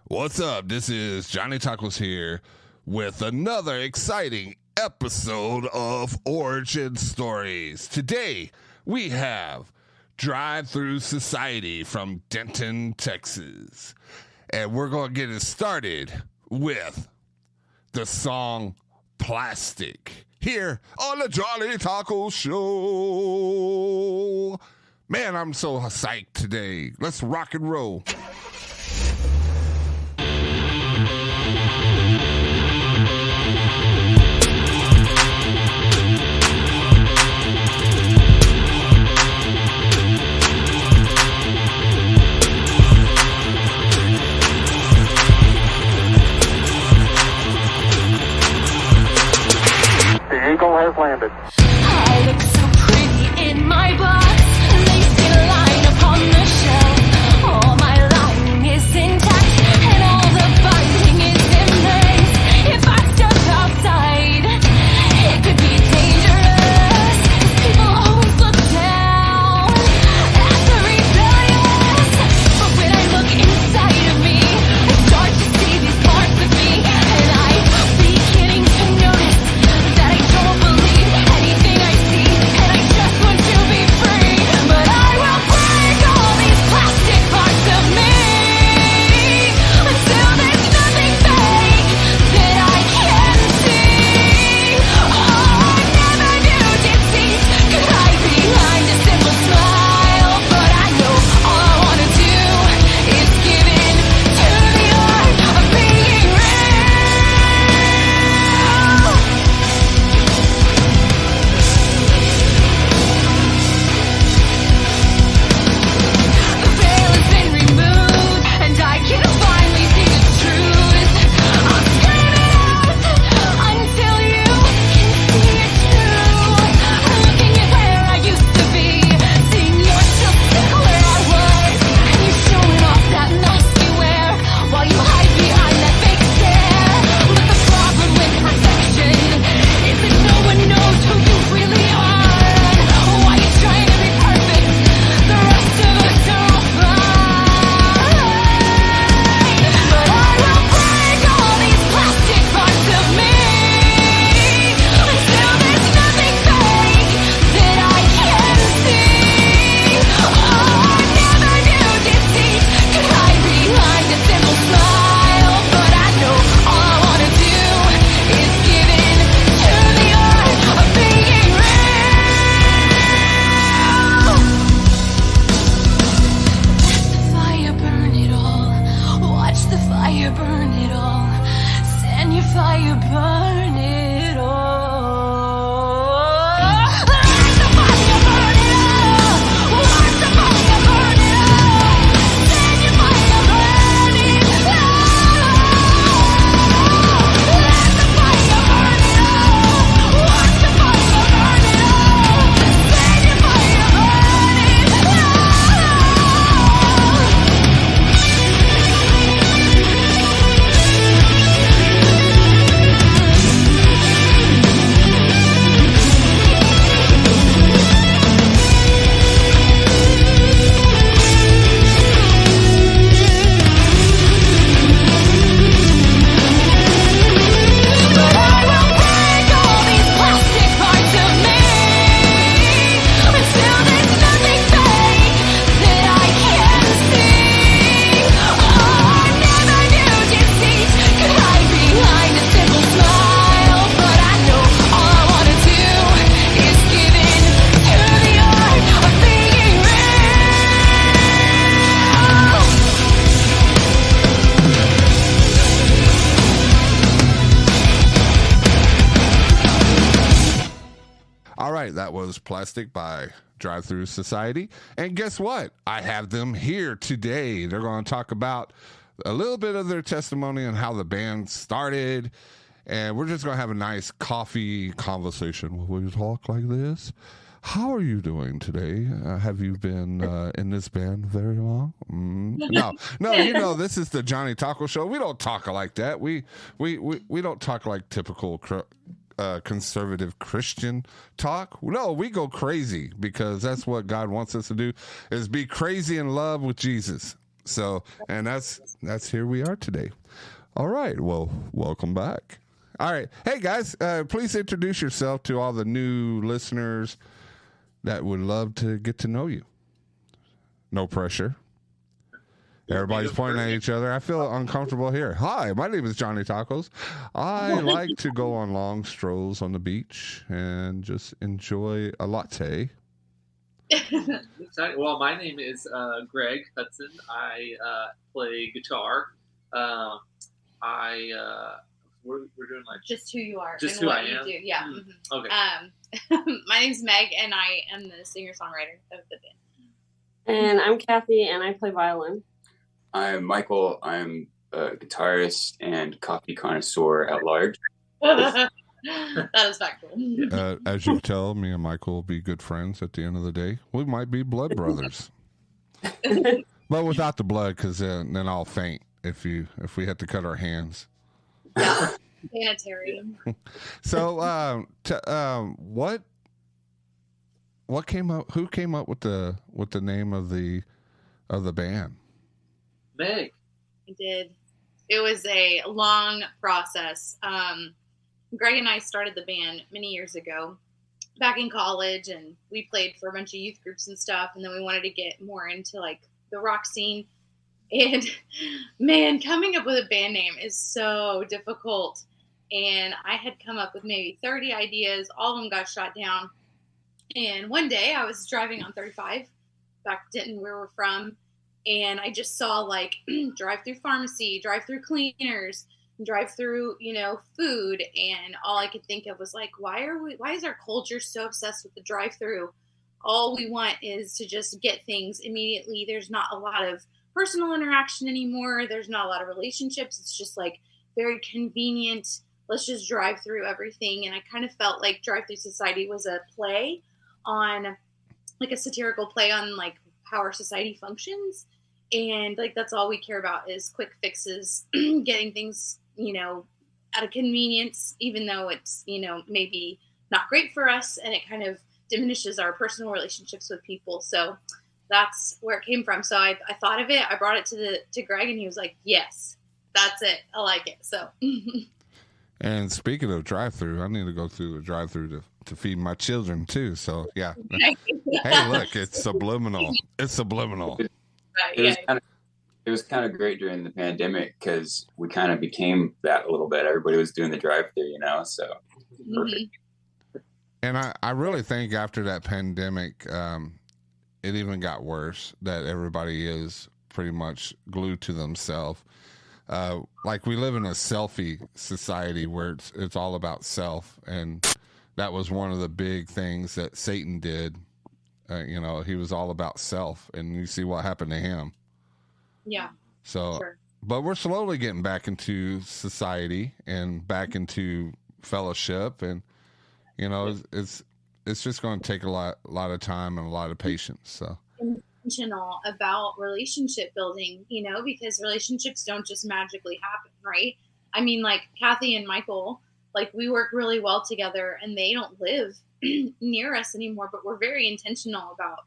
What's up? This is Johnny Tacos here with another exciting episode of Origin Stories. Today, we have Drive-thru Society from Denton, Texas. And we're going to get it started with the song Plastic here on the Johnny Taco Show. Man, I'm so psyched today. Let's rock and roll. The Eagle has landed. I look so pretty in my box, lace in a line upon the shelf. All my lining is intact, and all the binding is in place. If I step outside, it could be dangerous. People always look down at the rebellious, but when I look inside of me, I start to see these parts of me, and I'm beginning to notice that I don't believe anything I see, and I just want to be free. But I will break all these plastic parts of me until there's nothing fake that I can see. Oh, I never knew deceit could hide behind a simple smile, but I know all I want to do is give in to the art of being real. The veil has been removed, and I can finally see the truth. I'll scream it out until you can see it too. Looking at where I used to be, seeing you're still stuck where I was, and you're showing off that mask you wear while you hide behind that fake stare. But the problem with perfection is that no one knows who you really are. Why you trying to be perfect? The rest of us are all fine. But I will break all these plastic parts of me until there's nothing fake that I can see. Oh, I never knew deceit could hide behind a simple smile, but I know all I want to do is give in to the art of being real. Watch the fire burn it all. Send your fire, burn it all. Let the fire burn it all. Watch the fire burn it all. Send your fire, burn it all. Let the fire burn it all. Watch the fire burn it all. Send your fire, burn it But I will break all these plastic parts of me until there's nothing fake that I can see. Oh, I never knew deceit could hide behind a simple smile, but I know all I want to do is give in to the art of being All right, that was Plastic by Drive-thru Society. And guess what? I have them here today. They're going to talk about a little bit of their testimony on how the band started. And we're just going to have a nice coffee conversation. Will we talk like this? How are you doing today? Have you been in this band very long? No, you know, this is the Johnny Taco Show. We don't talk like that. We don't talk like typical conservative Christian talk. No, we go crazy because that's what God wants us to do, is be crazy in love with Jesus. So, and that's here we are today. All right. Well, welcome back. All right. Hey, guys, please introduce yourself to all the new listeners that would love to get to know you. No pressure. Everybody's pointing at each other. I feel uncomfortable here. Hi, my name is Johnny Tacos. I like to go on long strolls on the beach and just enjoy a latte. Well, my name is Greg Hudson. I play guitar. We're doing like just who you are, just and who what I am. You do. Yeah. Mm-hmm. Okay. My name's Meg, and I am the singer-songwriter of the band. And I'm Kathy, and I play violin. I'm Michael. I'm a guitarist and coffee connoisseur at large. That is factual. As you tell, me and Michael will be good friends at the end of the day. We might be blood brothers. But without the blood, because then I'll faint if we had to cut our hands. Yeah. Sanitarium. So, what came up? Who came up with the name of the band? Meg. I did. It was a long process. Greg and I started the band many years ago, back in college, and we played for a bunch of youth groups and stuff. And then we wanted to get more into like the rock scene. And man, coming up with a band name is so difficult. And I had come up with maybe 30 ideas. All of them got shot down. And one day I was driving on 35 back to Denton, where we're from. And I just saw like drive-through pharmacy, drive-through cleaners, drive-through, food. And all I could think of was like, why is our culture so obsessed with the drive-through? All we want is to just get things immediately. There's not a lot of personal interaction anymore. There's not a lot of relationships. It's just like very convenient. Let's just drive through everything. And I kind of felt like Drive-thru Society was a play on, like a satirical play on like how our society functions. And like, that's all we care about is quick fixes, getting things, out of convenience, even though it's, maybe not great for us. And it kind of diminishes our personal relationships with people. So that's where it came from. So I thought of it. I brought it to Greg, and he was like, yes, that's it. I like it. So. And speaking of drive-through, I need to go through a drive-through to feed my children too. So yeah. Hey, look, it's subliminal. It's subliminal. It was kind of great during the pandemic because we kind of became that a little bit. Everybody was doing the drive-through, so perfect. And I really think after that pandemic, it even got worse, that everybody is pretty much glued to themselves. Like we live in a selfie society where it's all about self, and that was one of the big things that Satan did. He was all about self, and you see what happened to him. Yeah. So, sure. But we're slowly getting back into society and back into fellowship, and it's just going to take a lot of time and a lot of patience. So intentional about relationship building, because relationships don't just magically happen, right? I mean, like Kathy and Michael, like we work really well together, and they don't live near us anymore, but we're very intentional about,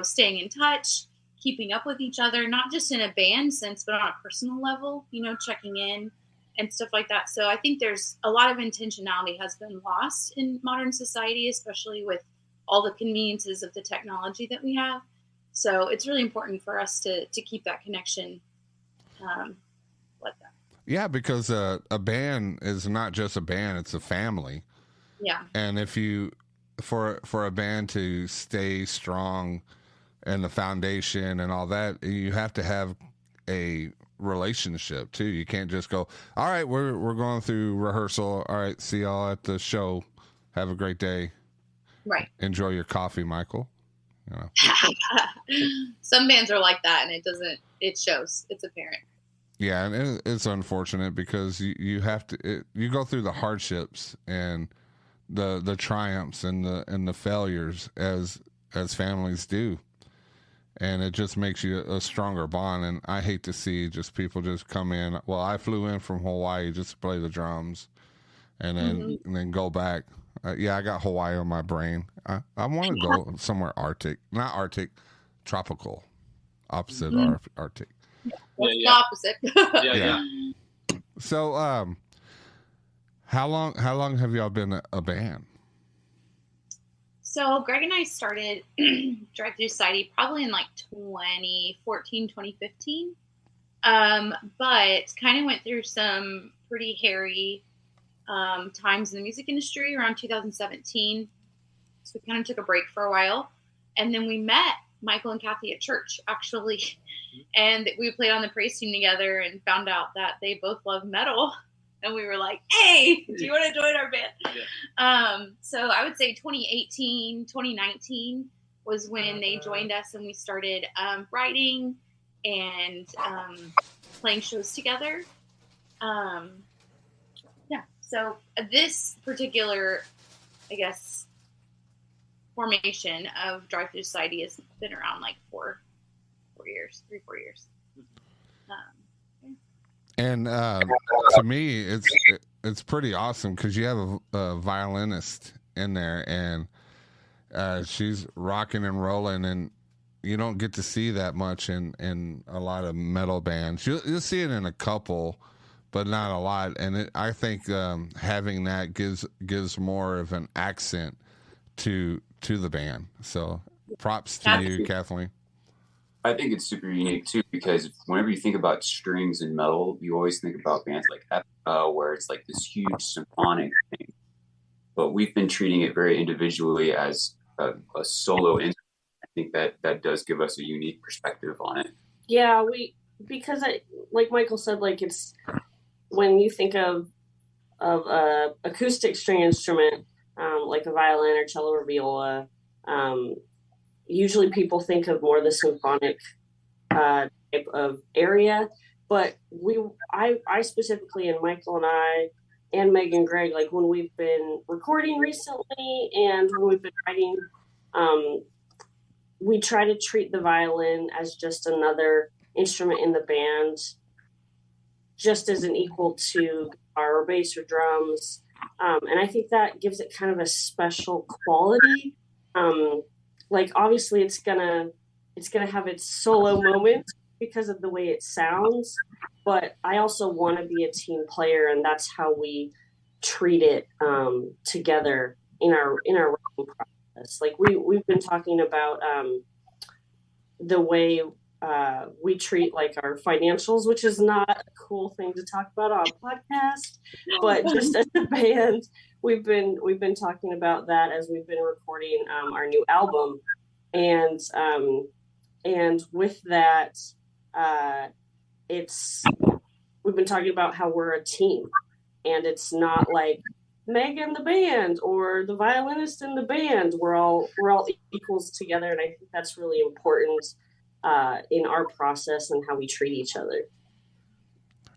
staying in touch, keeping up with each other, not just in a band sense, but on a personal level, checking in and stuff like that. So I think there's a lot of intentionality has been lost in modern society, especially with all the conveniences of the technology that we have. So it's really important for us to keep that connection like that. Yeah, because a band is not just a band, it's a family. Yeah. And if you, for a band to stay strong and the foundation and all that, you have to have a relationship too. You can't just go, all right, we're going through rehearsal. All right, see y'all at the show. Have a great day. Right. Enjoy your coffee, Michael. Some bands are like that, and it shows. It's apparent. Yeah, and it's unfortunate because you have to you go through the hardships and the triumphs and the failures as families do, and it just makes you a stronger bond. And I hate to see just people just come in. Well, I flew in from Hawaii just to play the drums, and then go back. Yeah, I got Hawaii on my brain. I want to go somewhere Arctic, not Arctic, tropical, opposite Arctic. That's Yeah, the opposite. Yeah. So, how long have y'all been a band? So Greg and I started Drive-thru Society probably in like 2014, 2015. But kind of went through some pretty hairy times in the music industry around 2017. So we kind of took a break for a while. And then we met Michael and Kathy at church, actually. And we played on the praise team together and found out that they both love metal. And we were like, hey, do you want to join our band? Yeah. So I would say 2018, 2019 was when they joined us and we started writing and playing shows together. So this particular, I guess, formation of Drive-thru Society has been around like 4 years. And to me, it's pretty awesome because you have a violinist in there, and she's rocking and rolling, and you don't get to see that much in a lot of metal bands. You'll see it in a couple, but not a lot. And I think having that gives more of an accent to the band. So props to you, Kathleen. I think it's super unique too, because whenever you think about strings and metal, you always think about bands like FL, where it's like this huge symphonic thing. But we've been treating it very individually as a solo instrument. I think that does give us a unique perspective on it. Yeah, because like Michael said, like it's when you think of a acoustic string instrument, like a violin or cello or viola, usually people think of more the symphonic type of area, but I specifically, and Michael and I and Meg and Greg, like when we've been recording recently and when we've been writing, we try to treat the violin as just another instrument in the band, just as an equal to guitar or bass or drums. And I think that gives it kind of a special quality. Like obviously it's gonna have its solo moment because of the way it sounds, but I also want to be a team player, and that's how we treat it together in our writing process. Like we've been talking about the way we treat like our financials, which is not a cool thing to talk about on a podcast, but just as a band, we've been talking about that as we've been recording our new album, and with that, we've been talking about how we're a team, and it's not like Meg in the band or the violinist in the band. We're all equals together, and I think that's really important in our process and how we treat each other.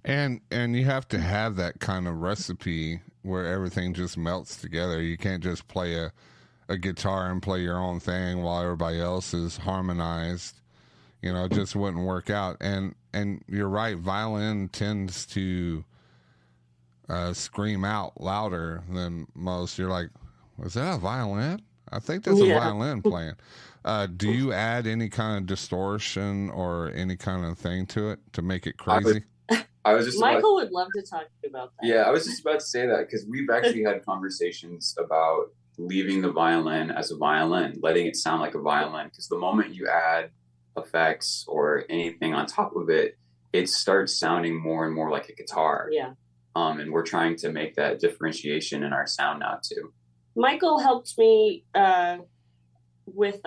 And you have to have that kind of recipe where everything just melts together. You can't just play a guitar and play your own thing while everybody else is harmonized. You know, it just wouldn't work out. And you're right, violin tends to scream out louder than most. You're like, was that a violin? I think that's a violin playing. Do you add any kind of distortion or any kind of thing to it to make it crazy? Michael would love to talk to you about that. Yeah, I was just about to say that because we've actually had conversations about leaving the violin as a violin, letting it sound like a violin. Because the moment you add effects or anything on top of it, it starts sounding more and more like a guitar. Yeah. And we're trying to make that differentiation in our sound now too. Michael helped me with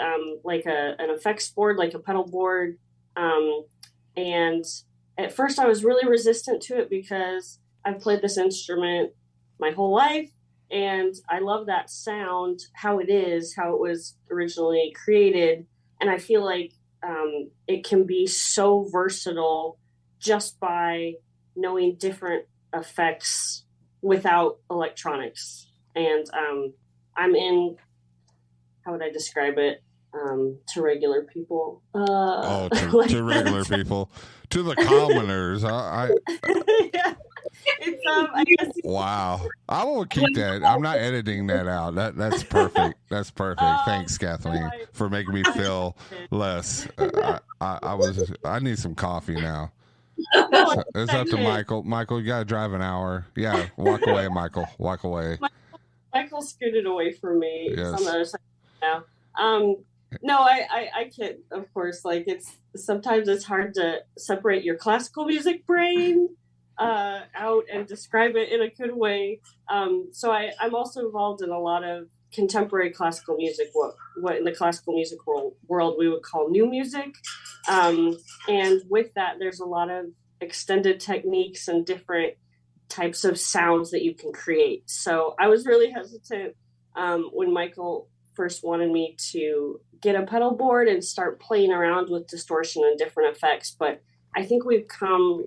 like an effects board, like a pedal board, and at first I was really resistant to it because I've played this instrument my whole life and I love that sound, how it was originally created, and I feel like it can be so versatile just by knowing different effects without electronics. And I'm in, how would I describe it, to regular people? To regular people, to the commoners. Yeah. It's I guess Wow. I will keep that. I'm not editing that out. That's perfect. That's perfect. Thanks, Kathleen, for making me feel less. I need some coffee now. It's up to Michael. Michael, you gotta drive an hour. Yeah, walk away, Michael. Walk away. Michael scooted away from me. Yes. It's on the other side now. No, I kid, of course. Like sometimes it's hard to separate your classical music brain out and describe it in a good way. So I'm also involved in a lot of contemporary classical music, what in the classical music world we would call new music. And with that, there's a lot of extended techniques and different types of sounds that you can create. So I was really hesitant when Michael first wanted me to get a pedal board and start playing around with distortion and different effects. But I think we've come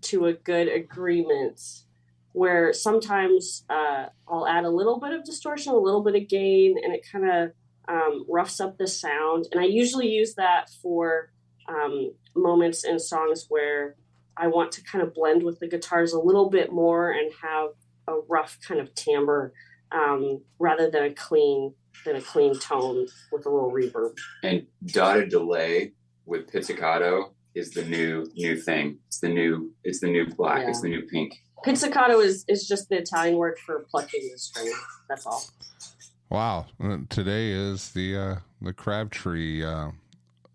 to a good agreement where sometimes I'll add a little bit of distortion, a little bit of gain, and it kind of roughs up the sound. And I usually use that for moments in songs where I want to kind of blend with the guitars a little bit more and have a rough kind of timbre rather than a clean tone with a little reverb. And dotted delay with pizzicato is the new thing. It's the new black. Yeah. It's the new pink. Pizzicato is just the Italian word for plucking the string. That's all. Wow. Today is the Crabtree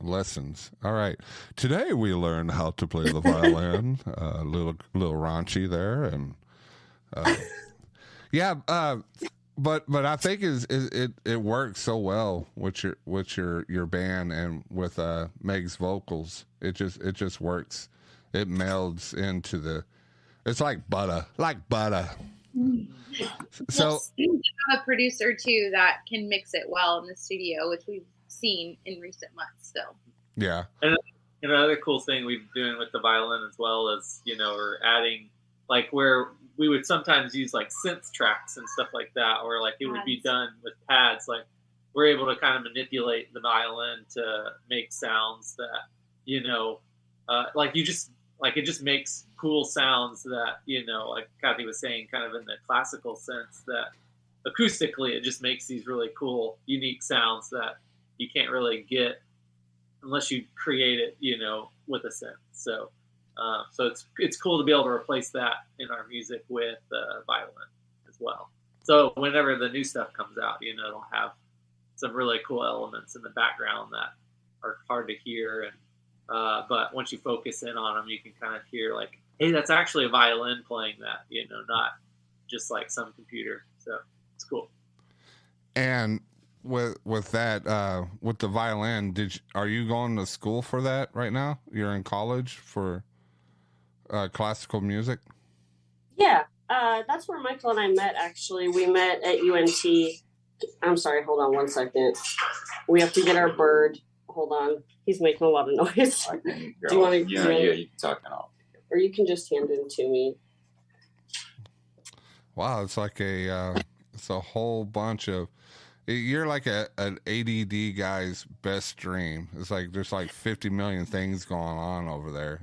lessons. All right. Today we learned how to play the violin. A little raunchy there, and yeah. But I think it works so well with your band and with Meg's vocals. It just works. It melds into the. It's like butter. So we have a producer too that can mix it well in the studio, which we've seen in recent months. So yeah. And another cool thing we've been doing with the violin as well is, we're adding like where we would sometimes use like synth tracks and stuff like that, or like it would be done with pads. Like we're able to kind of manipulate the violin to make sounds that, it just makes cool sounds that, like Kathy was saying, kind of in the classical sense that acoustically, it just makes these really cool, unique sounds that you can't really get unless you create it, with a synth. So it's cool to be able to replace that in our music with violin as well. So whenever the new stuff comes out, it'll have some really cool elements in the background that are hard to hear. And but once you focus in on them, you can kind of hear like, hey, that's actually a violin playing that, not just like some computer. So it's cool. And with that, with the violin, are you going to school for that right now? You're in college for classical music? Yeah, that's where Michael and I met, actually. We met at UNT. I'm sorry, hold on one second. We have to get our bird. Hold on. He's making a lot of noise. Do you want to? Yeah, you can talk now. Or you can just hand it to me. Wow, it's like it's a whole bunch of. You're like an ADD guy's best dream. It's like there's like 50 million things going on over there.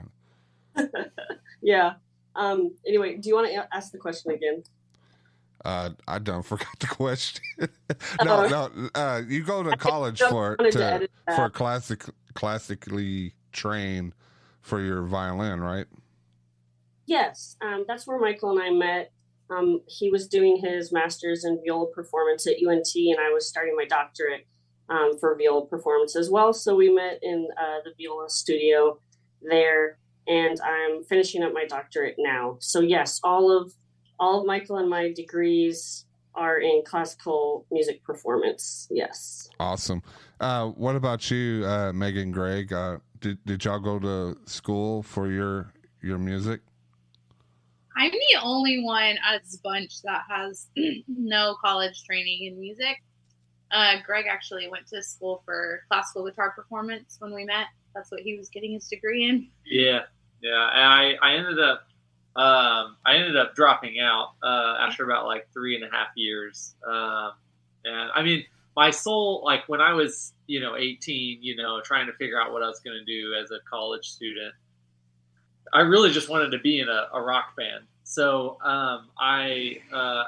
Yeah. Anyway, do you want to ask the question again? I don't forgot the question. No. You go to college for classically trained for your violin, right? Yes. That's where Michael and I met. He was doing his master's in viola performance at UNT, and I was starting my doctorate for viola performance as well. So we met in the viola studio there, and I'm finishing up my doctorate now. So yes, all of Michael and my degrees are in classical music performance. Yes. Awesome. What about you, Megan, Greg? Did y'all go to school for your music? I'm the only one out of this bunch that has no college training in music. Greg actually went to school for classical guitar performance when we met. That's what he was getting his degree in. Yeah. And I ended up dropping out after about like 3.5 years. And I mean, my soul, like when I was, 18, trying to figure out what I was going to do as a college student, I really just wanted to be in a rock band. So I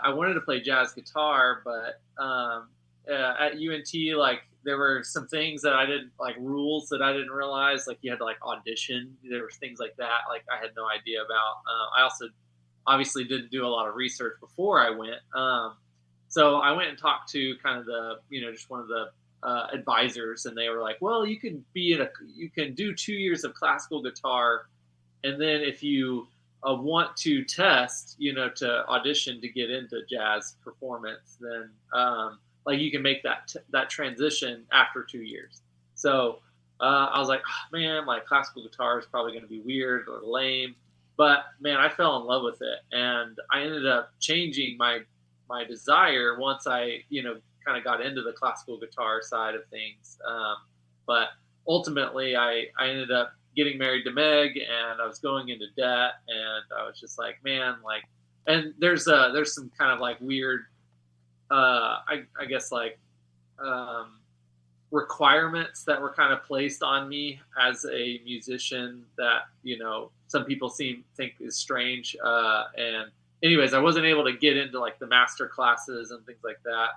wanted to play jazz guitar, but at UNT, like there were some things that I didn't like, rules that I didn't realize. Like you had to like audition. There were things like that. Like I had no idea about. I also obviously didn't do a lot of research before I went. So I went and talked to kind of the, just one of the advisors, and they were like, well, you can do 2 years of classical guitar, and then if you want to test, to audition to get into jazz performance, then like you can make that transition after 2 years. So I was like, oh, man, like classical guitar is probably going to be weird or lame, but man, I fell in love with it, and I ended up changing my desire once I, kind of got into the classical guitar side of things. But ultimately, I ended up getting married to Meg, and I was going into debt, and I was just like, man, like, and there's some kind of like weird, I guess like requirements that were kind of placed on me as a musician that, some people think is strange. And anyways, I wasn't able to get into like the master classes and things like that.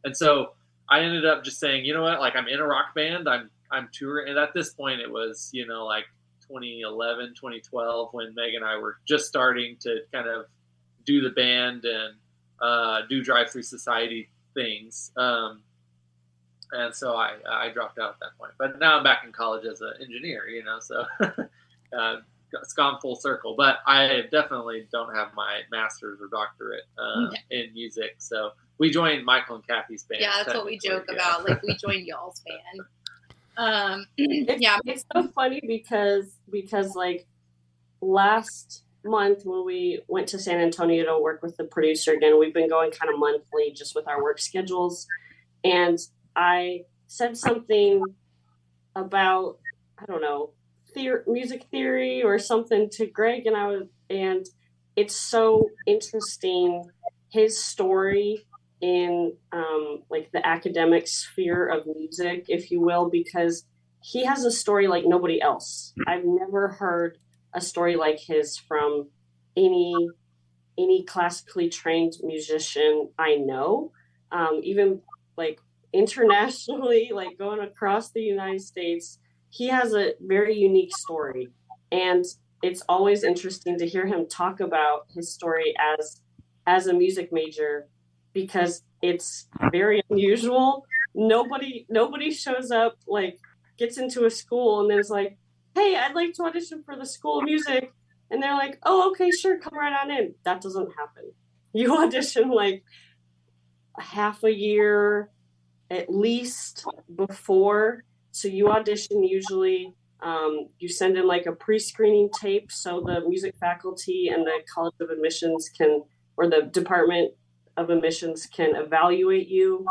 And so I ended up just saying, you know what, like I'm in a rock band, I'm touring. And at this point it was, like 2011, 2012, when Meg and I were just starting to kind of do the band and do Drive-thru Society things. And so I dropped out at that point, but now I'm back in college as an engineer, so it's gone full circle. But I definitely don't have my master's or doctorate in music. So we joined Michael and Kathy's band. Yeah, that's what we joke about. Like we joined y'all's band. It's so funny because like last month when we went to San Antonio to work with the producer again, we've been going kind of monthly just with our work schedules, and I said something about, I don't know, music theory or something to Greg, and it's so interesting, his story in like the academic sphere of music, if you will, because he has a story like nobody else. I've never heard a story like his from any classically trained musician I know, even like internationally, like going across the United States. He has a very unique story, and it's always interesting to hear him talk about his story as a music major, because it's very unusual. Nobody shows up, like gets into a school and there's like, hey, I'd like to audition for the School of Music, and they're like, oh, okay, sure, come right on in. That doesn't happen. You audition like a half a year at least before. So you audition usually, you send in like a pre-screening tape so the music faculty and the College of Admissions or the Department of Admissions can evaluate you.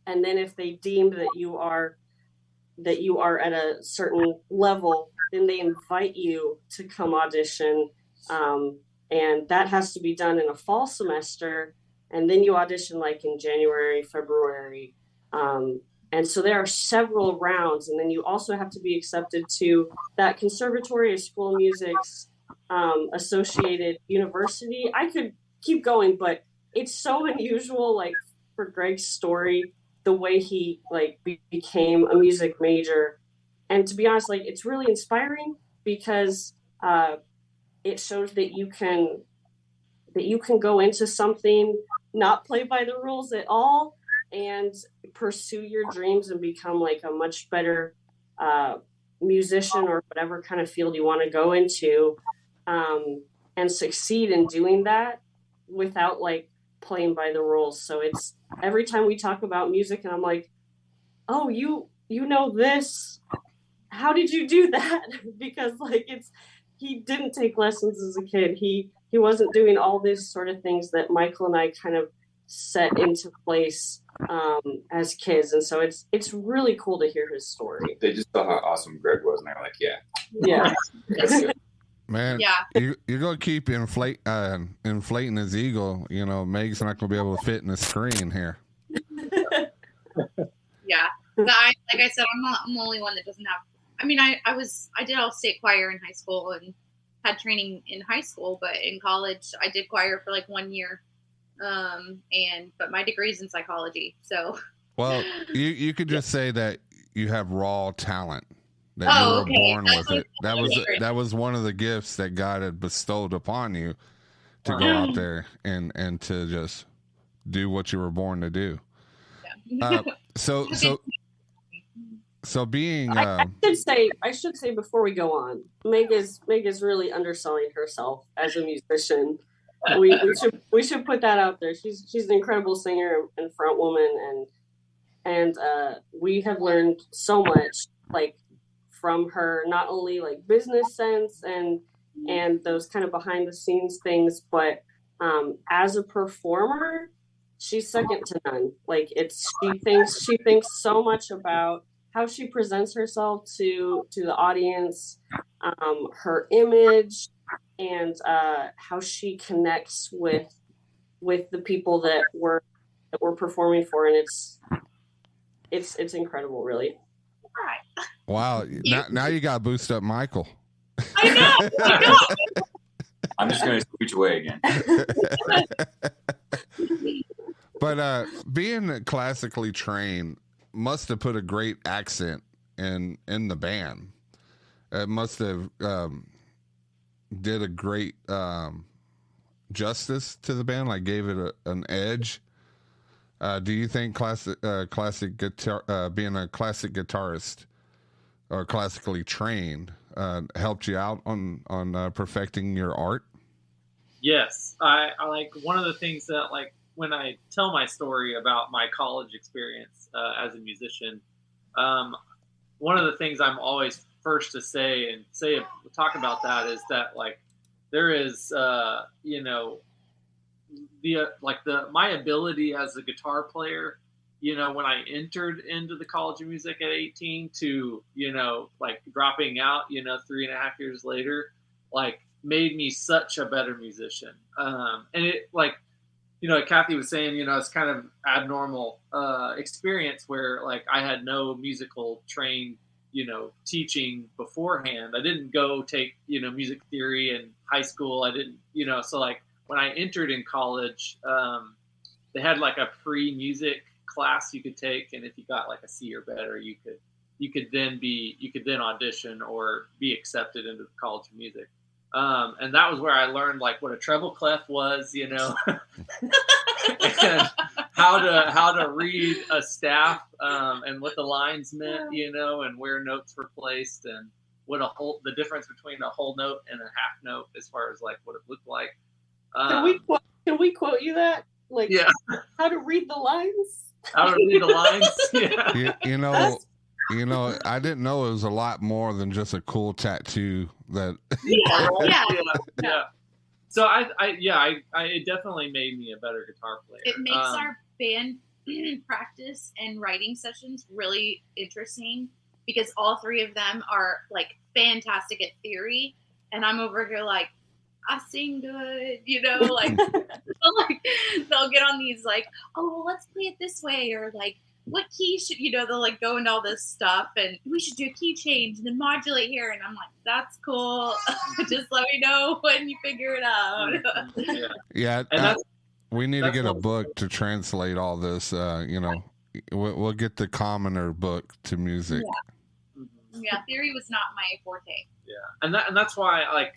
And then if they deem that you are at a certain level, then they invite you to come audition. And that has to be done in a fall semester. And then you audition like in January, February. And so there are several rounds, and then you also have to be accepted to that conservatory or School of Music's associated university. I could keep going, but it's so unusual, like for Greg's story, the way he like became a music major. And to be honest, like it's really inspiring because it shows that you can go into something, not play by the rules at all, and pursue your dreams and become like a much better musician or whatever kind of field you want to go into, and succeed in doing that without like playing by the rules. So it's every time we talk about music and I'm like, oh, you know this, how did you do that? Because like he didn't take lessons as a kid. He wasn't doing all these sort of things that Michael and I kind of set into place as kids. And so it's really cool to hear his story. They just saw how awesome Greg was, and they were like, Yeah. that's good. Man, Yeah. You're going to keep inflating his ego. Meg's not going to be able to fit in the screen here. Yeah. Like I said, I'm the only one that doesn't have. I mean, I did all state choir in high school and had training in high school, but in college I did choir for like 1 year. But my degree's in psychology. So Well, you could just say that you have raw talent, that you were okay. born That's with it. what That was one of the gifts that God had bestowed upon you to go out there and to just do what you were born to do. Yeah. So being I should say before we go on, Meg is really underselling herself as a musician. We should put that out there. She's an incredible singer and front woman, and we have learned so much like from her, not only like business sense and those kind of behind the scenes things, but as a performer, she's second to none. Like she thinks so much about how she presents herself to the audience, her image, and how she connects with the people that we're performing for, and it's incredible, really. All right. Wow! Now you got to boost up Michael. I know. I'm just going to switch away again. But being classically trained must have put a great accent in the band. It must have did a great justice to the band, like gave it an edge. Do you think classic guitar, being a classic guitarist or classically trained, helped you out on perfecting your art? Yes, I like one of the things that, like, when I tell my story about my college experience as a musician, one of the things I'm always first to talk about that is that, like, there is my ability as a guitar player, when I entered into the College of Music at 18 to, like dropping out, 3.5 years later, like made me such a better musician. And it, like, Kathy was saying, it's kind of abnormal experience where, like, I had no musical trained, teaching beforehand. I didn't go take, music theory in high school. I didn't, so like when I entered in college, they had like a pre-music class you could take. And if you got like a C or better, you could then audition or be accepted into the College of Music. And that was where I learned like what a treble clef was, and how to read a staff, and what the lines meant, and where notes were placed, and what the difference between a whole note and a half note as far as like what it looked like. Can we quote you that? Like, yeah, how to read the lines? How to read the lines? Yeah. I didn't know it was a lot more than just a cool tattoo. That yeah. So it definitely made me a better guitar player. It makes our band practice and writing sessions really interesting because all three of them are like fantastic at theory, and I'm over here like, I sing good, like, they'll get on these like, oh, well, let's play it this way, or like, what key should, they'll like go into all this stuff, and we should do a key change and then modulate here, and I'm like, that's cool. Just let me know when you figure it out. Yeah. We need to get a book to translate all this. We'll get the commoner book to music. Yeah, theory was not my forte. Yeah, and that's why, like,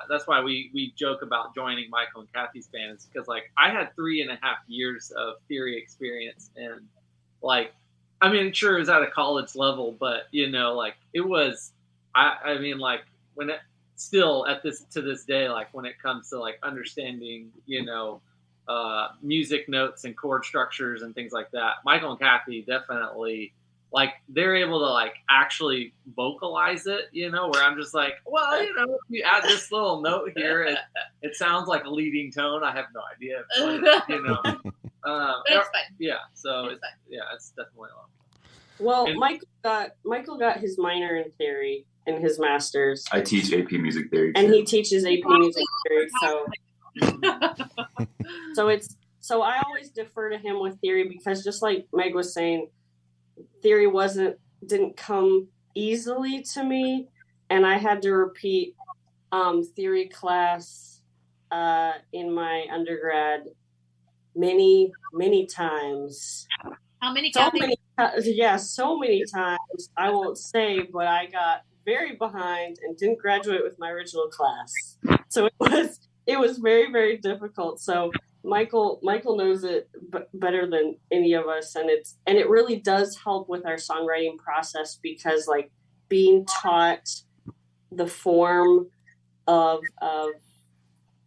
that's why we joke about joining Michael and Kathy's band, is because, like, I had 3.5 years of theory experience, and like, I mean, sure, it was at a college level, but like, it was, I mean, like, when it still to this day, like, when it comes to like understanding, music notes and chord structures and things like that, Michael and Kathy definitely, like, they're able to like actually vocalize it, where I'm just like, well, if you add this little note here, it sounds like a leading tone. I have no idea, but, but it's fun. Yeah, so it's definitely a lot. Well, Michael got his minor in theory and his master's. I teach AP music theory, and he teaches AP music theory. So I always defer to him with theory, because just like Meg was saying, theory didn't come easily to me, and I had to repeat theory class in my undergrad many times. How many? So many times. I won't say, but I got very behind and didn't graduate with my original class. So it was very, very difficult. So Michael knows it better than any of us, and it really does help with our songwriting process, because like being taught the form of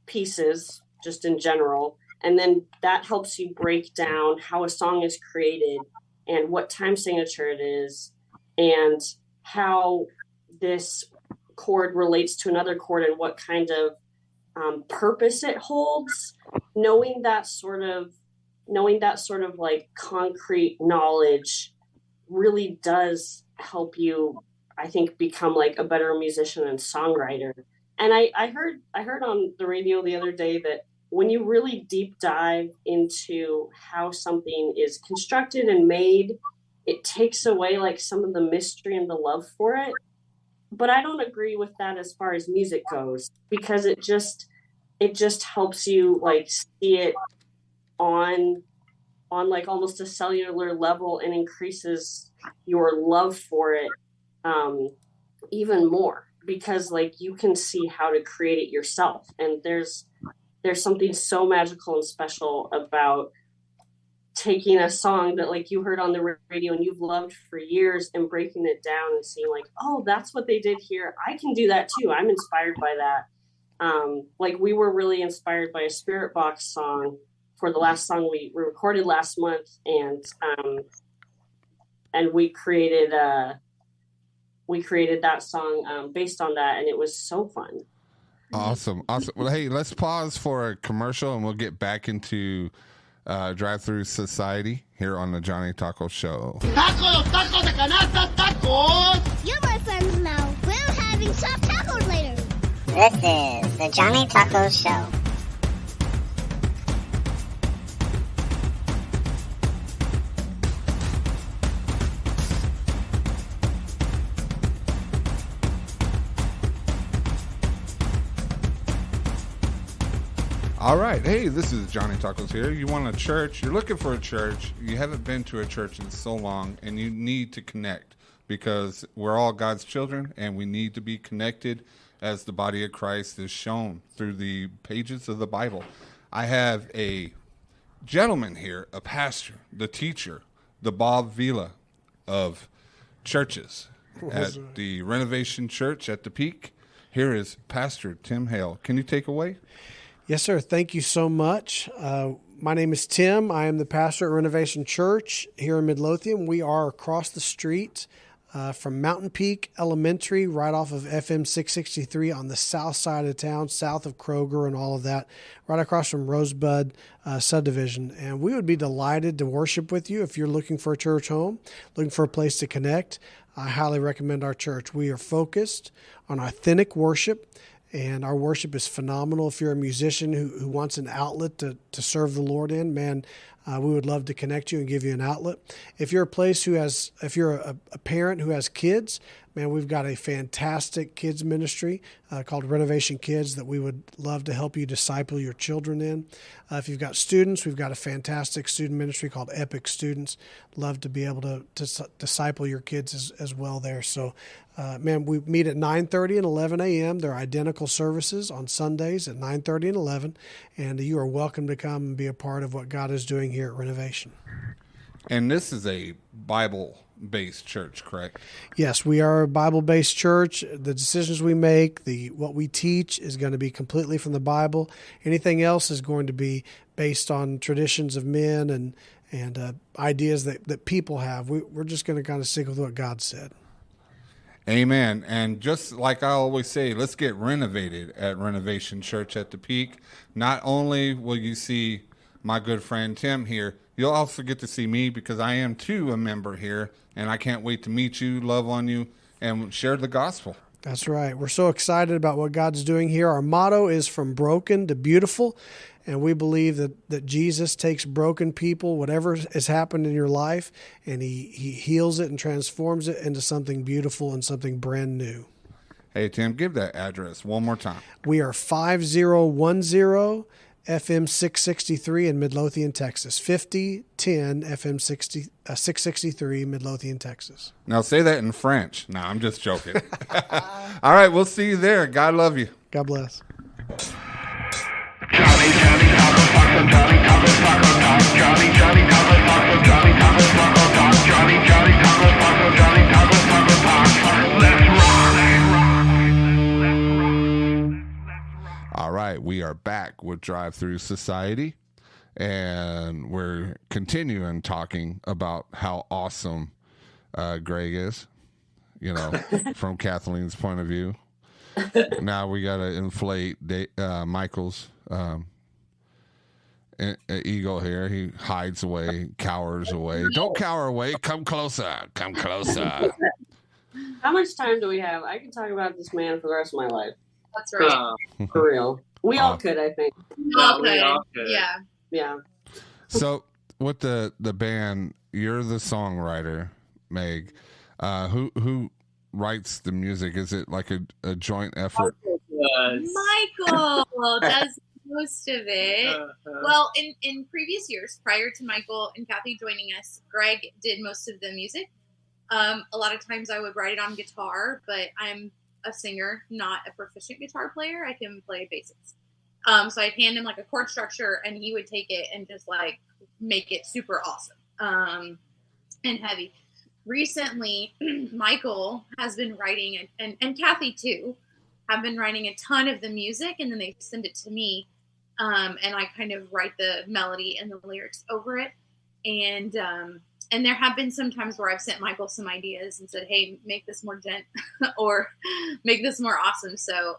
pieces just in general, and then that helps you break down how a song is created and what time signature it is and how this chord relates to another chord and what kind of purpose it holds. Knowing that sort of like concrete knowledge really does help you, I think, become like a better musician and songwriter. And I heard on the radio the other day that when you really deep dive into how something is constructed and made, it takes away like some of the mystery and the love for it. But I don't agree with that as far as music goes, because it just helps you like see it on like almost a cellular level and increases your love for it even more, because like you can see how to create it yourself. And there's something so magical and special about taking a song that like you heard on the radio and you've loved for years and breaking it down and seeing like, oh, that's what they did here. I can do that too. I'm inspired by that. Like we were really inspired by a Spirit Box song for the last song we recorded last month. And we created that song based on that. And it was so fun. Awesome. Well, hey, let's pause for a commercial and we'll get back into Drive-thru Society here on the Johnny Taco Show. Tacos, tacos de canasta, tacos! You my friends know. We're having soft tacos later. This is the Johnny Taco Show. All right. Hey, this is Johnny Tacos here. You want a church? You're looking for a church. You haven't been to a church in so long, and you need to connect, because we're all God's children, and we need to be connected as the body of Christ is shown through the pages of the Bible. I have a gentleman here, a pastor, the teacher, the Bob Vila of churches at the Renovation Church at the Peak. Here is Pastor Tim Hale. Can you take away? Yes, sir. Thank you so much. My name is Tim. I am the pastor at Renovation Church here in Midlothian. We are across the street from Mountain Peak Elementary, right off of FM 663 on the south side of town, south of Kroger and all of that, right across from Rosebud subdivision. And we would be delighted to worship with you if you're looking for a church home, looking for a place to connect. I highly recommend our church. We are focused on authentic worship, and our worship is phenomenal. If you're a musician who wants an outlet to serve the Lord in, man, we would love to connect you and give you an outlet. If you're if you're a parent who has kids, man, we've got a fantastic kids ministry called Renovation Kids that we would love to help you disciple your children in. If you've got students, we've got a fantastic student ministry called Epic Students. Love to be able to disciple your kids as well there. So, man, we meet at 9:30 and 11 a.m. They're identical services on Sundays at 9:30 and 11. And you are welcome to come and be a part of what God is doing here at Renovation. And this is a Bible-based church, correct? Yes, we are a Bible-based church. The decisions we make, what we teach is going to be completely from the Bible. Anything else is going to be based on traditions of men and ideas that people have. We're just going to kind of stick with what God said. Amen. And just like I always say, let's get renovated at Renovation Church at the Peak. Not only will you see my good friend Tim here, you'll also get to see me, because I am too a member here, and I can't wait to meet you, love on you, and share the gospel. That's right. We're so excited about what God's doing here. Our motto is from broken to beautiful, and we believe that Jesus takes broken people, whatever has happened in your life, and he heals it and transforms it into something beautiful and something brand new. Hey, Tim, give that address one more time. We are 5010 FM 663 in Midlothian, Texas. 5010 FM 663 Midlothian, Texas. Now say that in French. No, I'm just joking. All right, we'll see you there. God love you. God bless. All right, we are back with Drive-thru Society, and we're continuing talking about how awesome Greg is, you know, from Kathleen's point of view. Now we got to inflate Michael's ego here. He hides away, cowers away. Don't cower away. Come closer. Come closer. How much time do we have? I can talk about this man for the rest of my life. That's right. For real. We all could, I think. We all could. Yeah. Yeah. So with the band, you're the songwriter, Meg. Who writes the music? Is it like a joint effort? Michael does most of it. Well, in previous years, prior to Michael and Kathy joining us, Greg did most of the music. A lot of times I would write it on guitar, but I'm a singer, not a proficient guitar player. I can play basics. So I'd hand him like a chord structure and he would take it and just like make it super awesome and heavy. Recently, Michael has been writing, and Kathy too, have been writing a ton of the music, and then they send it to me, and I kind of write the melody and the lyrics over it. And there have been some times where I've sent Michael some ideas and said, hey, make this more gent or make this more awesome. So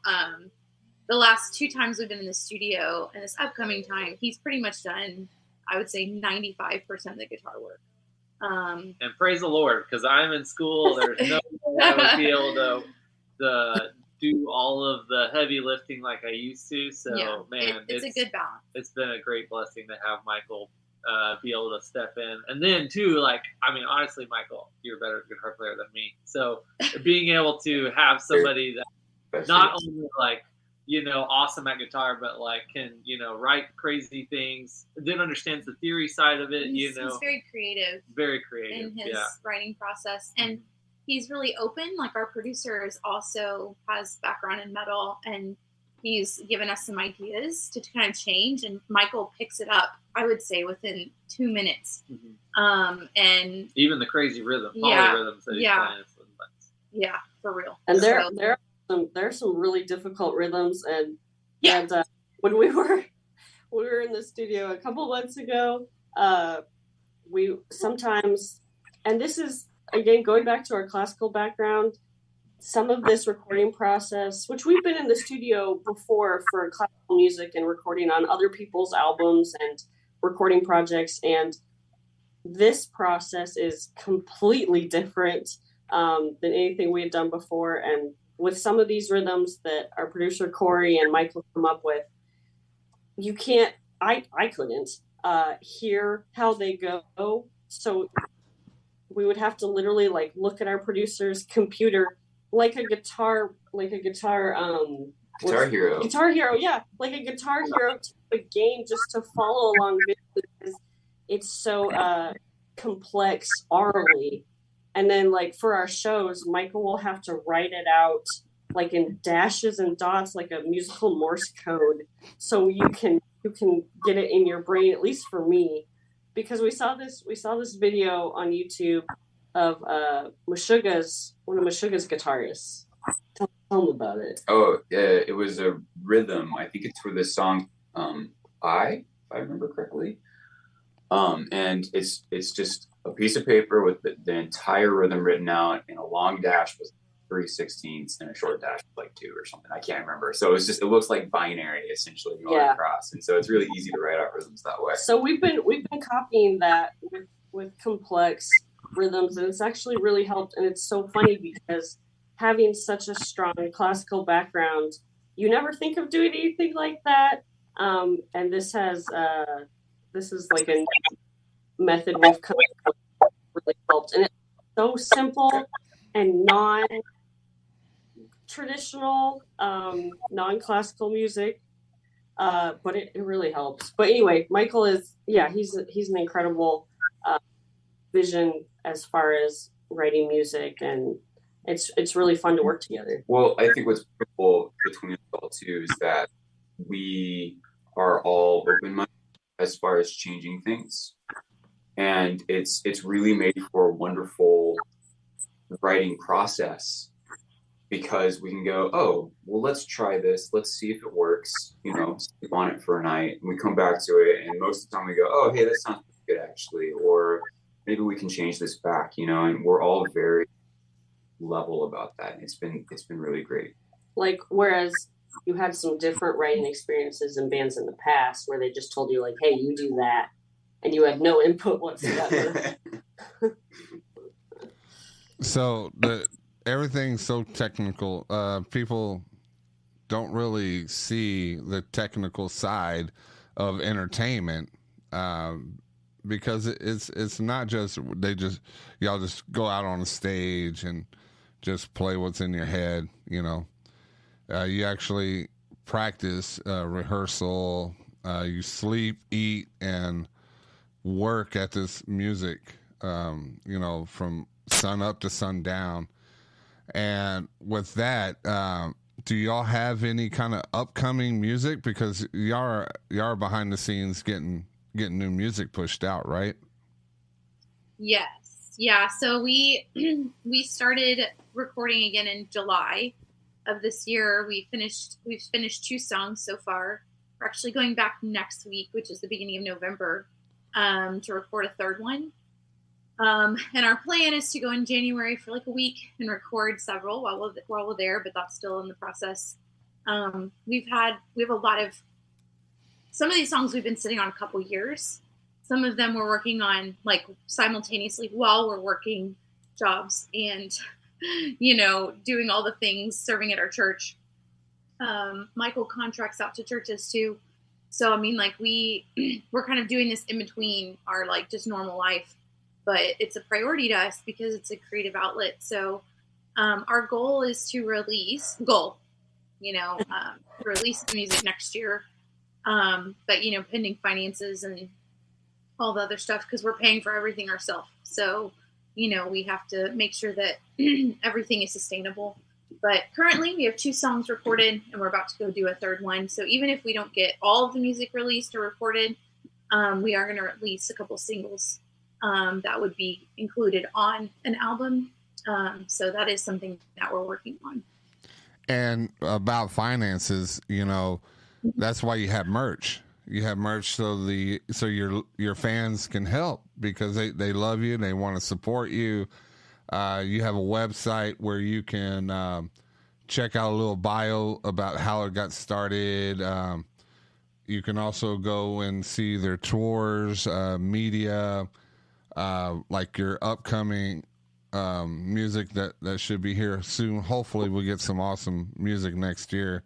the last 2 times we've been in the studio and this upcoming time, he's pretty much done, I would say 95% of the guitar work. And praise the Lord, because I'm in school. There's no way I would be able to do all of the heavy lifting like I used to. So, yeah, man, it's a good balance. It's been a great blessing to have Michael be able to step in. And then, too, like, I mean, honestly, Michael, you're a better guitar player than me. So being able to have somebody that not only, like, you know, awesome at guitar, but like can, you know, write crazy things, then understands the theory side of it. He's very creative. Very creative in his writing process. And he's really open. Like our producer also has background in metal, and he's given us some ideas to kind of change. And Michael picks it up, I would say, within 2 minutes. Mm-hmm. And even the crazy polyrhythms that he's playing. Yeah, for real. And there's some really difficult rhythms, and when we were in the studio a couple months ago, we sometimes, and this is again going back to our classical background, some of this recording process, which we've been in the studio before for classical music and recording on other people's albums and recording projects, and this process is completely different than anything we had done before. And with some of these rhythms that our producer Corey and Michael come up with, you can't, I couldn't hear how they go. So we would have to literally like look at our producer's computer like a guitar hero. Yeah. Like a Guitar Hero type of game, just to follow along because it's so complex orally. And then, like, for our shows, Michael will have to write it out, like, in dashes and dots, like a musical Morse code, so you can get it in your brain, at least for me. Because we saw this video on YouTube of one of Meshuggah's guitarists. Tell them about it. Oh, it was a rhythm. I think it's for the song if I remember correctly. And it's just a piece of paper with the entire rhythm written out, and a long dash was 3/16 and a short dash was like 2 or something. I can't remember. So it looks like binary essentially going across, and so it's really easy to write out rhythms that way. So we've been copying that with complex rhythms, and it's actually really helped. And it's so funny because having such a strong classical background, you never think of doing anything like that. And this is like a method we've come up with really helped, and it's so simple and traditional, non-classical music, but it really helps. But anyway, Michael is, he's an incredible vision as far as writing music, and it's really fun to work together. Well, I think what's cool between us all too is that we are all open-minded as far as changing things, and it's really made for a wonderful writing process, because we can go, oh, well, let's try this, let's see if it works, sleep on it for a night, and we come back to it, and most of the time we go, oh, hey, that sounds good actually, or maybe we can change this back, and we're all very level about that. It's been really great. Like, whereas you had some different writing experiences in bands in the past where they just told you, like, hey, you do that, and you had no input whatsoever. So everything's so technical. People don't really see the technical side of entertainment, because it's not just y'all just go out on a stage and just play what's in your head. You actually practice, rehearsal. You sleep, eat, and work at this music. From sun up to sundown. And with that, do y'all have any kind of upcoming music? Because y'all are behind the scenes getting new music pushed out, right? Yes. Yeah. So we started recording again in July of this year. We've finished 2 songs so far. We're actually going back next week, which is the beginning of November, to record a 3rd one. And our plan is to go in January for like a week and record several while we're there, but that's still in the process. We have a lot of, some of these songs we've been sitting on a couple years. Some of them we're working on like simultaneously while we're working jobs and, doing all the things, serving at our church. Michael contracts out to churches too. So, I mean, like we're kind of doing this in between our like just normal life. But it's a priority to us because it's a creative outlet. So our goal is to release the music next year. But, pending finances and all the other stuff, because we're paying for everything ourselves. So, we have to make sure that everything is sustainable. But currently we have 2 songs recorded and we're about to go do a 3rd one. So even if we don't get all of the music released or recorded, we are going to release a couple singles. That would be included on an album. So that is something that we're working on. And about finances, that's why you have merch. You have merch so your fans can help, because they love you and they want to support you. You have a website where you can check out a little bio about how it got started. You can also go and see their tours, media, like your upcoming music that should be here soon. Hopefully we'll get some awesome music next year.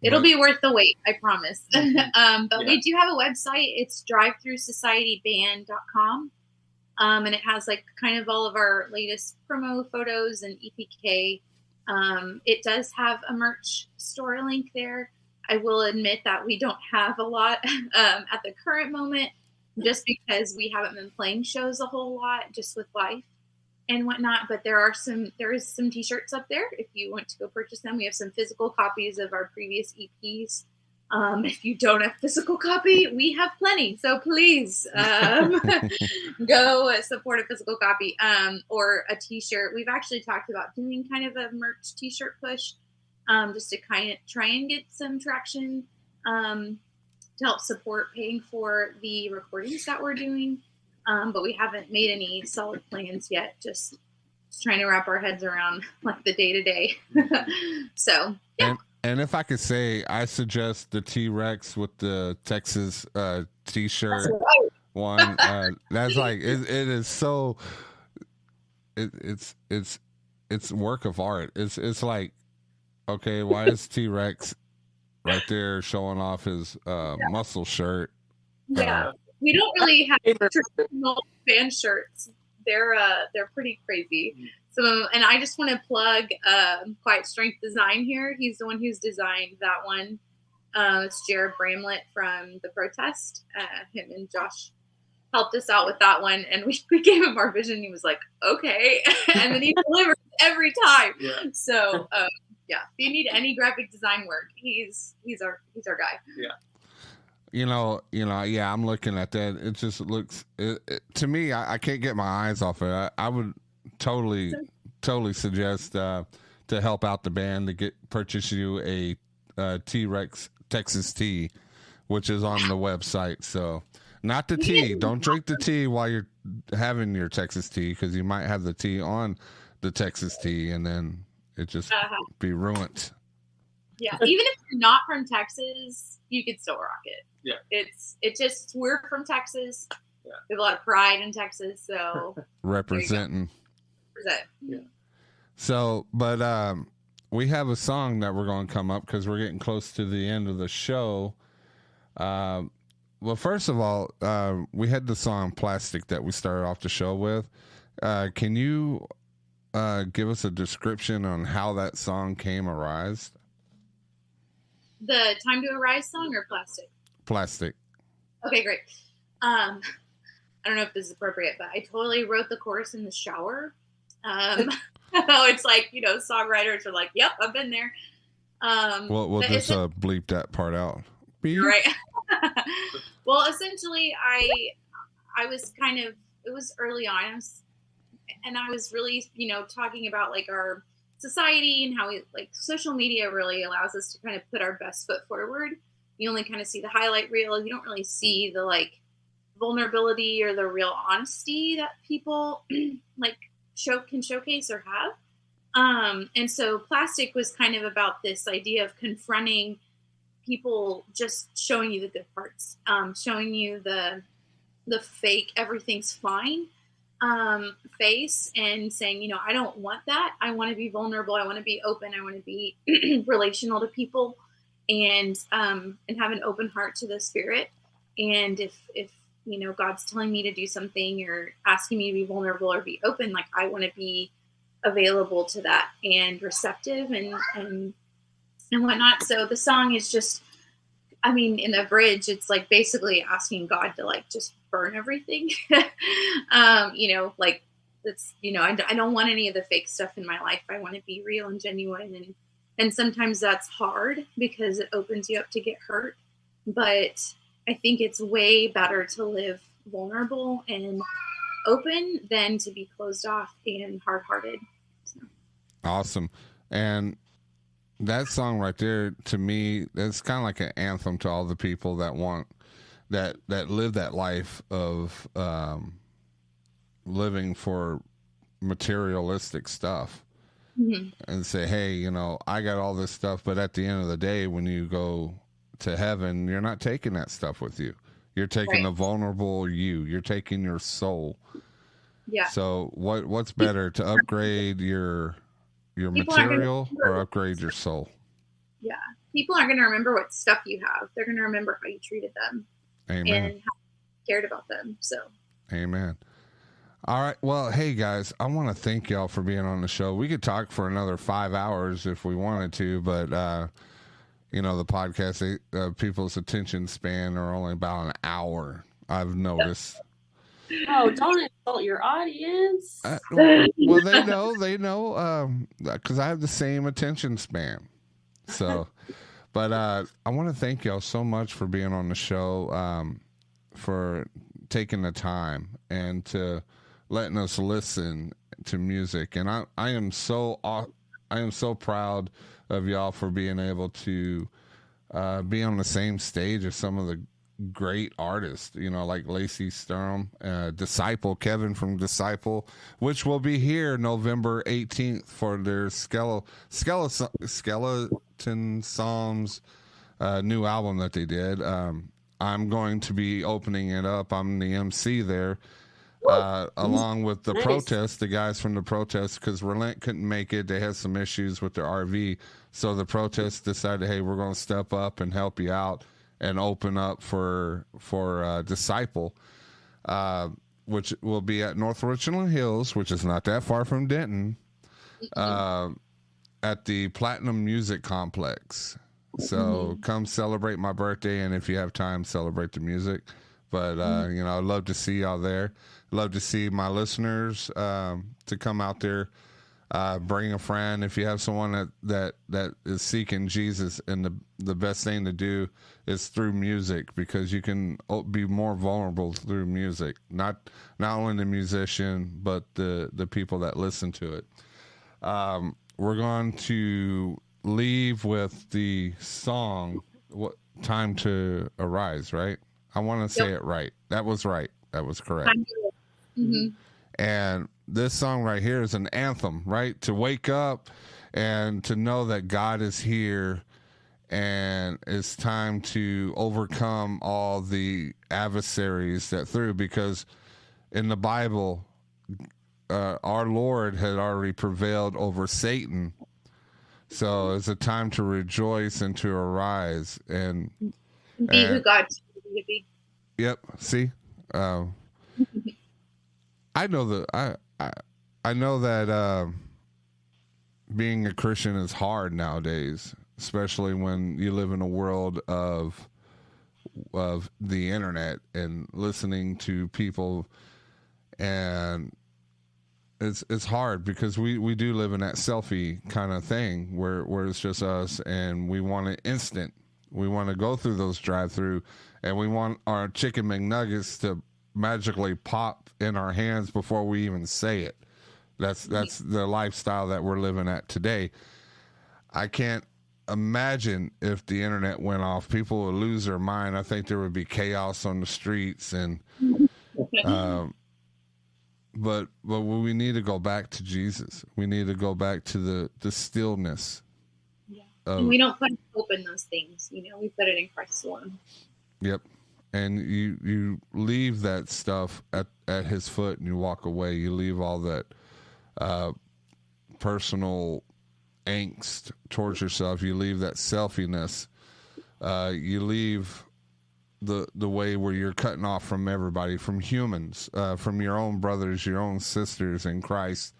It'll be worth the wait, I promise. But we do have a website. It's drive-thru-societyband.com. And it has like kind of all of our latest promo photos and EPK. It does have a merch store link there. I will admit that we don't have a lot at the current moment, just because we haven't been playing shows a whole lot, just with life and whatnot. But there is some t-shirts up there if you want to go purchase them. We have some physical copies of our previous EPs. If you don't have physical copy, we have plenty. So please go support a physical copy or a t-shirt. We've actually talked about doing kind of a merch t-shirt push, just to kind of try and get some traction to help support paying for the recordings that we're doing. But we haven't made any solid plans yet, just trying to wrap our heads around like the day-to-day. So, yeah. And if I could say, I suggest the T-Rex with the Texas t-shirt one. That's like, it is so, it's work of art. It's like, okay, why is T-Rex right there showing off his muscle shirt? Yeah. We don't really have traditional band shirts. They're pretty crazy. And I just want to plug Quiet Strength Design here. He's the one who's designed that one. It's Jared Bramlett from The Protest. Him and Josh helped us out with that one, and we gave him our vision. He was like, okay. And then he delivers every time. Yeah. So, yeah, if you need any graphic design work, he's our guy. Yeah. Yeah, I'm looking at that. It just looks, to me, I can't get my eyes off it. I would totally suggest to help out the band to purchase you a T-Rex Texas tea, which is on the website. So not the tea. Don't drink the tea while you're having your Texas tea, because you might have the tea on the Texas tea and then it just be ruined. Yeah, even if you're not from Texas, you could still rock it. Yeah, we're from Texas. Yeah. We have a lot of pride in Texas, so representing. Yeah. So, but we have a song that we're going to come up because we're getting close to the end of the show. Well, first of all, we had the song "Plastic" that we started off the show with. Can you give us a description on how that song came arise? The Time to Arise song or Plastic? Plastic. Okay, great. I don't know if this is appropriate, but I totally wrote the chorus in the shower. It's like, songwriters are like, yep, I've been there. We'll just bleep that part out. Right. Well, essentially, I was it was early on, and I was really, talking about like our society and how social media really allows us to kind of put our best foot forward. You only kind of see the highlight reel. You don't really see the vulnerability or the real honesty that people can showcase or have. And so Plastic was kind of about this idea of confronting people, just showing you the good parts, showing you the fake, everything's fine face, and saying, I don't want that. I want to be vulnerable. I want to be open. I want to be relational to people, and have an open heart to the Spirit. And if God's telling me to do something or asking me to be vulnerable or be open, I want to be available to that and receptive and whatnot. So the song is just, in the bridge, it's basically asking God to just burn everything. I don't want any of the fake stuff in my life. I want to be real and genuine. And sometimes that's hard because it opens you up to get hurt. But I think it's way better to live vulnerable and open than to be closed off and hard-hearted. So. Awesome. And that song right there, to me, that's kind of like an anthem to all the people that want that live that life of living for materialistic stuff. Mm-hmm. And say, hey, I got all this stuff, but at the end of the day, when you go to heaven, you're not taking that stuff with you. You're taking the vulnerable you. You're taking your soul. Yeah. So what's better, to upgrade your material or upgrade your soul? Yeah. People aren't going to remember what stuff you have. They're going to remember how you treated them. Amen. And how you cared about them. So. Amen. All right. Well, hey guys, I want to thank y'all for being on the show. We could talk for another 5 hours if we wanted to, but the podcast, people's attention span are only about an hour, I've noticed. Oh, don't insult your audience. Well, they know, because I have the same attention span. So, but I want to thank y'all so much for being on the show, for taking the time and to letting us listen to music. And I am so proud of y'all for being able to be on the same stage as some of the great artists, like Lacey Sturm, Disciple, Kevin from Disciple, which will be here November 18th for their Skeleton Psalms new album that they did. I'm going to be opening it up. I'm the MC there, along with the Protest, the guys from the Protest, because Relent couldn't make it. They had some issues with their RV. So the Protest decided, hey, we're going to step up and help you out and open up for Disciple. which will be at North Richland Hills, which is not that far from Denton, at the Platinum Music Complex. So come celebrate my birthday, and if you have time, celebrate the music. But, you know, I'd love to see y'all there. Love to see my listeners to come out there. Bring a friend. If you have someone that is seeking Jesus, and the best thing to do is through music, because you can be more vulnerable through music. Not only the musician, but the people that listen to it. We're going to leave with the song "What Time to Arise," right? I want to say it right. That was right. That was correct. And this song right here is an anthem, right? To wake up and to know that God is here, and it's time to overcome all the adversaries that through, because in the Bible, our Lord had already prevailed over Satan. So it's a time to rejoice and to arise and be who God told you to be. Yep. See, I know that I know that being a Christian is hard nowadays, especially when you live in a world of the internet and listening to people, and it's hard because we do live in that selfie kind of thing where it's just us, and we want it instant. We want to go through those drive-through, and we want our chicken McNuggets to magically pop in our hands before we even say it. That's the lifestyle that we're living at today. I can't imagine if the internet went off, people would lose their mind. I think there would be chaos on the streets, and but we need to go back to Jesus. We need to go back to the stillness. And we don't put hope in those things, you know. We put it in Christ alone. Yep. And you leave that stuff at his foot, and you walk away. You leave all that personal angst towards yourself. You leave that selfiness. You leave the way where you're cutting off from everybody, from humans, from your own brothers, your own sisters in Christ.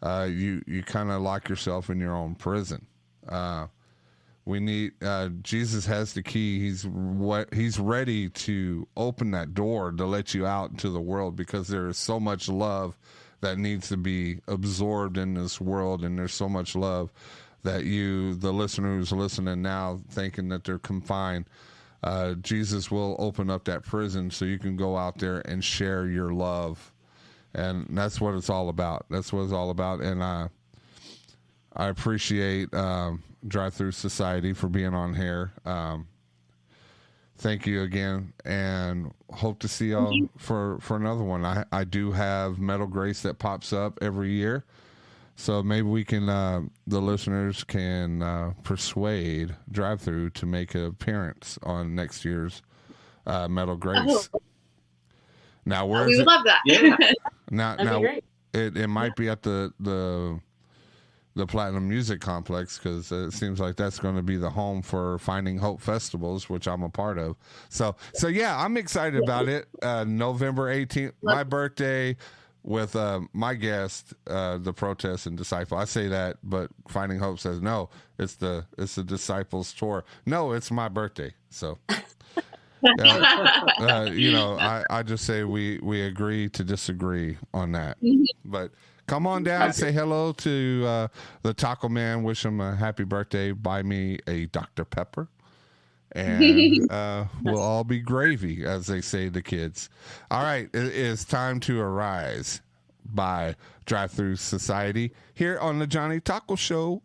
You kind of lock yourself in your own prison. We need Jesus has the key. He's ready to open that door to let you out into the world, because there is so much love that needs to be absorbed in this world, and there's so much love that the listener who's listening now, thinking that they're confined, Jesus will open up that prison so you can go out there and share your love, and that's what it's all about. That's what it's all about, and I appreciate Drive-thru Society for being on here. Thank you again, and hope to see y'all for another one. I do have Metal Grace that pops up every year, so maybe we can the listeners can persuade Drive-thru to make an appearance on next year's Metal Grace. Now, where we would love that. Yeah. Now it might be at the Platinum Music Complex, because it seems like that's going to be the home for Finding Hope festivals, which I'm a part of. So yeah, I'm excited about it. November 18th, my birthday, with my guest, the Protest and Disciple. I say that, but Finding Hope says no. It's the Disciples tour. No, it's my birthday. So. You know, I just say we agree to disagree on that. But come on down, say hello to the Taco Man, wish him a happy birthday, buy me a Dr. Pepper, and we'll all be gravy, as they say to kids. All right, it is Time to Arise by Drive-thru Society here on the Johnny Taco Show.